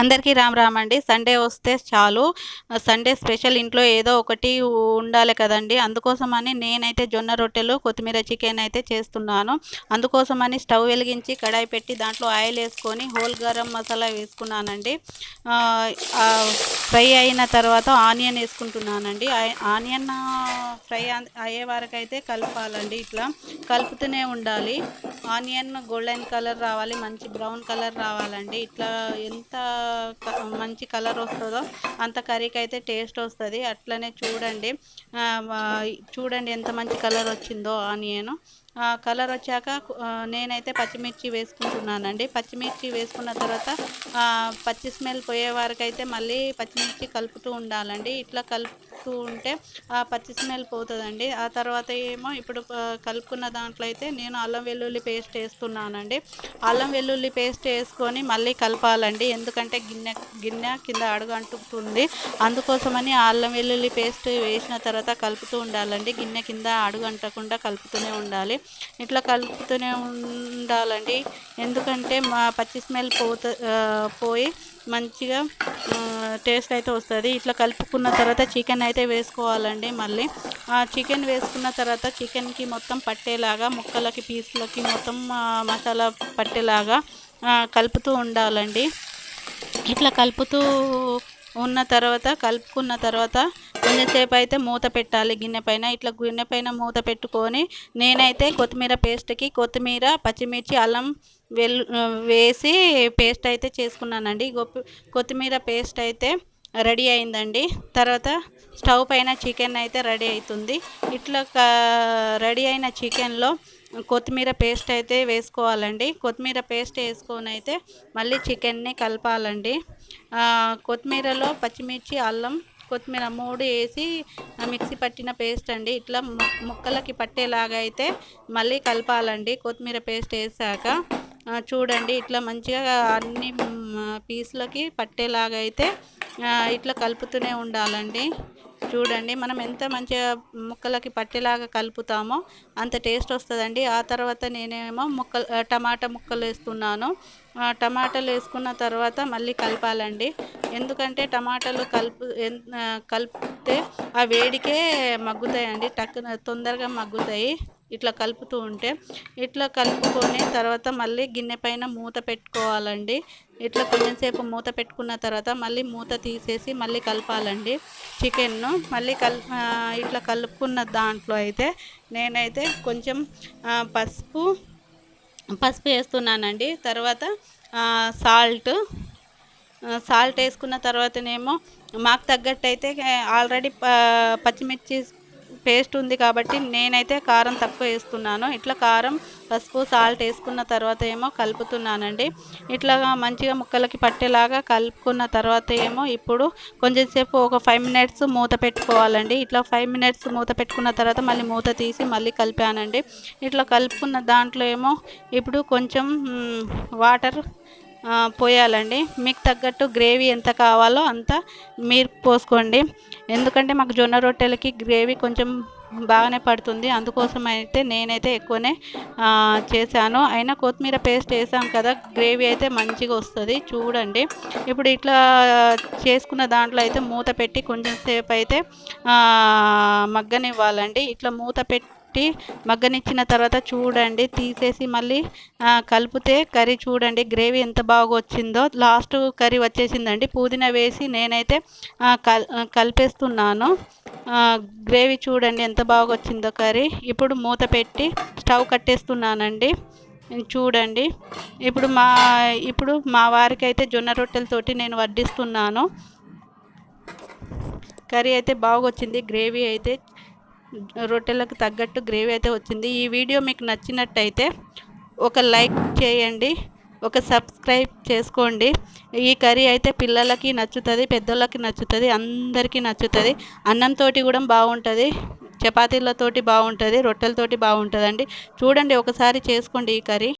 అందరికీ రామ్ రామ్ అండి. సండే వస్తే చాలు, సండే స్పెషల్ ఇంట్లో ఏదో ఒకటి ఉండాలి కదండి. అందుకోసమని నేనైతే జొన్న రొట్టెలు కొత్తిమీర చికెన్ అయితే చేస్తున్నాను. అందుకోసమని స్టవ్ వెలిగించి కడాయి పెట్టి దాంట్లో ఆయిల్ వేసుకొని హోల్ గరం మసాలా వేసుకున్నానండి. ఫ్రై అయిన తర్వాత ఆనియన్ వేసుకుంటున్నానండి. ఆనియన్ ఫ్రై అయ్యే వరకు అయితే కలపాలండి. ఇట్లా కలుపుతూనే ఉండాలి. ఆనియన్ గోల్డెన్ కలర్ రావాలి, మంచి బ్రౌన్ కలర్ రావాలండి. ఇట్లా ఎంత మంచి కలర్ వస్తుందో అంత కర్రీకి అయితే టేస్ట్ వస్తుంది. అట్లనే చూడండి, చూడండి ఎంత మంచి కలర్ వచ్చిందో ఆనియన్. కలర్ వచ్చాక నేనైతే పచ్చిమిర్చి వేసుకుంటున్నానండి. పచ్చిమిర్చి వేసుకున్న తర్వాత పచ్చి స్మెల్ పోయే వరకు అయితే మళ్ళీ పచ్చిమిర్చి కలుపుతూ ఉండాలండి. ఇట్లా కలుపుతూ ఉంటే ఆ పచ్చి స్మెల్ పోతుందండి. ఆ తర్వాత ఏమో ఇప్పుడు కలుపుకున్న దాంట్లో అయితే నేను అల్లం వెల్లుల్లి పేస్ట్ వేస్తున్నానండి. అల్లం వెల్లుల్లి పేస్ట్ వేసుకొని మళ్ళీ కలపాలండి. ఎందుకంటే గిన్నె కింద అడుగు అంటుతుంది. అందుకోసమని అల్లం వెల్లుల్లి పేస్ట్ వేసిన తర్వాత కలుపుతూ ఉండాలండి. గిన్నె కింద అడుగు అంటకుండా కలుపుతూనే ఉండాలి. ఇట్లా కలుపుతూనే ఉండాలండి. ఎందుకంటే మా పచ్చి స్మెల్ పోయి మంచిగా టేస్ట్ అయితే వస్తుంది. ఇట్లా కలుపుకున్న తర్వాత చికెన్ అయితే వేసుకోవాలండి. మళ్ళీ చికెన్ వేసుకున్న తర్వాత చికెన్కి మొత్తం పట్టేలాగా, ముక్కలకి పీసులకి మొత్తం మసాలా పట్టేలాగా కలుపుతూ ఉండాలండి. ఇట్లా కలుపుకున్న తర్వాత కొంచెంసేపు అయితే మూత పెట్టాలి గిన్నె పైన. ఇట్లా గిన్నె పైన మూత పెట్టుకొని నేనైతే కొత్తిమీర పేస్ట్కి కొత్తిమీర, పచ్చిమిర్చి, అల్లం వేసి పేస్ట్ అయితే చేసుకున్నానండి. కొత్తిమీర పేస్ట్ అయితే రెడీ అయిందండి. తర్వాత స్టవ్ పైన చికెన్ అయితే రెడీ అవుతుంది. ఇట్లా రెడీ అయిన చికెన్లో కొత్తిమీర పేస్ట్ అయితే వేసుకోవాలండి. కొత్తిమీర పేస్ట్ వేసుకొని అయితే మళ్ళీ చికెన్ని కలపాలండి. కొత్తిమీరలో పచ్చిమిర్చి, అల్లం, కొత్తిమీర 3 వేసి మిక్సీ పట్టిన పేస్ట్ అండి. ఇట్లా ముక్కలకి పట్టేలాగా అయితే మళ్ళీ కలపాలండి. కొత్తిమీర పేస్ట్ వేసాక చూడండి, ఇట్లా మంచిగా అన్ని పీసులకి పట్టేలాగా అయితే ఇట్లా కలుపుతూనే ఉండాలండి. చూడండి, మనం ఎంత మంచిగా ముక్కలకి పట్టేలాగా కలుపుతామో అంత టేస్ట్ వస్తుందండి. ఆ తర్వాత నేనేమో టమాటా ముక్కలు వేస్తున్నాను. టమాటాలు వేసుకున్న తర్వాత మళ్ళీ కలపాలండి. ఎందుకంటే టమాటాలు కలిపితే ఆ వేడికే మగ్గుతాయండి, తొందరగా మగ్గుతాయి ఇట్లా కలుపుతూ ఉంటే. ఇట్లా కలుపుకొని తర్వాత మళ్ళీ గిన్నె పైన మూత పెట్టుకోవాలండి. ఇట్లా కొంచెంసేపు మూత పెట్టుకున్న తర్వాత మళ్ళీ మూత తీసేసి మళ్ళీ కలపాలండి చికెన్ను. మళ్ళీ ఇట్లా కలుపుకున్న దాంట్లో అయితే నేనైతే కొంచెం పసుపు వేస్తున్నానండి. తర్వాత సాల్ట్ వేసుకున్న తర్వాతనేమో మాకు తగ్గట్టు అయితే ఆల్రెడీ పచ్చిమిర్చి పేస్ట్ ఉంది కాబట్టి నేనైతే కారం తక్కువ వేస్తున్నాను. ఇట్లా కారం, పసుపు, సాల్ట్ వేసుకున్న తర్వాత ఏమో కలుపుతున్నానండి. ఇట్లా మంచిగా ముక్కలకి పట్టేలాగా కలుపుకున్న తర్వాత ఏమో ఇప్పుడు కొంచెంసేపు ఒక 5 మినిట్స్ మూత పెట్టుకోవాలండి. ఇట్లా 5 మినిట్స్ మూత పెట్టుకున్న తర్వాత మళ్ళీ మూత తీసి మళ్ళీ కలిపానండి. ఇట్లా కలుపుకున్న దాంట్లో ఏమో ఇప్పుడు కొంచెం వాటర్ పోయాలండి. మీకు తగ్గట్టు గ్రేవీ ఎంత కావాలో అంత మీరు పోసుకోండి. ఎందుకంటే మాకు జొన్న రొట్టెలకి గ్రేవీ కొంచెం బాగానే పడుతుంది. అందుకోసం అయితే నేనైతే ఎక్కువనే చేశాను. అయినా కొత్తిమీర పేస్ట్ వేసాం కదా, గ్రేవీ అయితే మంచిగా వస్తుంది. చూడండి, ఇప్పుడు ఇట్లా చేసుకున్న దాంట్లో అయితే మూత పెట్టి కొంచెం సేపు అయితే మగ్గనివ్వాలండి. ఇట్లా మూత పెట్టి మగ్గనిచ్చిన తర్వాత చూడండి, తీసేసి మళ్ళీ కలిపితే కర్రీ చూడండి గ్రేవీ ఎంత బాగా వచ్చిందో. లాస్ట్ కర్రీ వచ్చేసిందండి. పుదీనా వేసి నేనైతే కలిపేస్తున్నాను. గ్రేవీ చూడండి ఎంత బాగా వచ్చిందో కర్రీ. ఇప్పుడు మూత పెట్టి స్టవ్ కట్టేస్తున్నానండి. చూడండి, ఇప్పుడు మా వారికి అయితే జొన్న రొట్టెలతోటి నేను వడ్డిస్తున్నాను. కర్రీ అయితే బాగా వచ్చింది. గ్రేవీ అయితే రొట్టెలకు తగ్గట్టు గ్రేవీ అయితే వచ్చింది. ఈ వీడియో మీకు నచ్చినట్టయితే ఒక లైక్ చేయండి, ఒక సబ్స్క్రైబ్ చేసుకోండి. ఈ కర్రీ అయితే పిల్లలకి నచ్చుతుంది, పెద్దోళ్ళకి నచ్చుతుంది, అందరికీ నచ్చుతుంది. అన్నంతో కూడా బాగుంటుంది, చపాతీలతోటి బాగుంటుంది, రొట్టెలతోటి బాగుంటుందండి. చూడండి, ఒకసారి చేసుకోండి ఈ కర్రీ.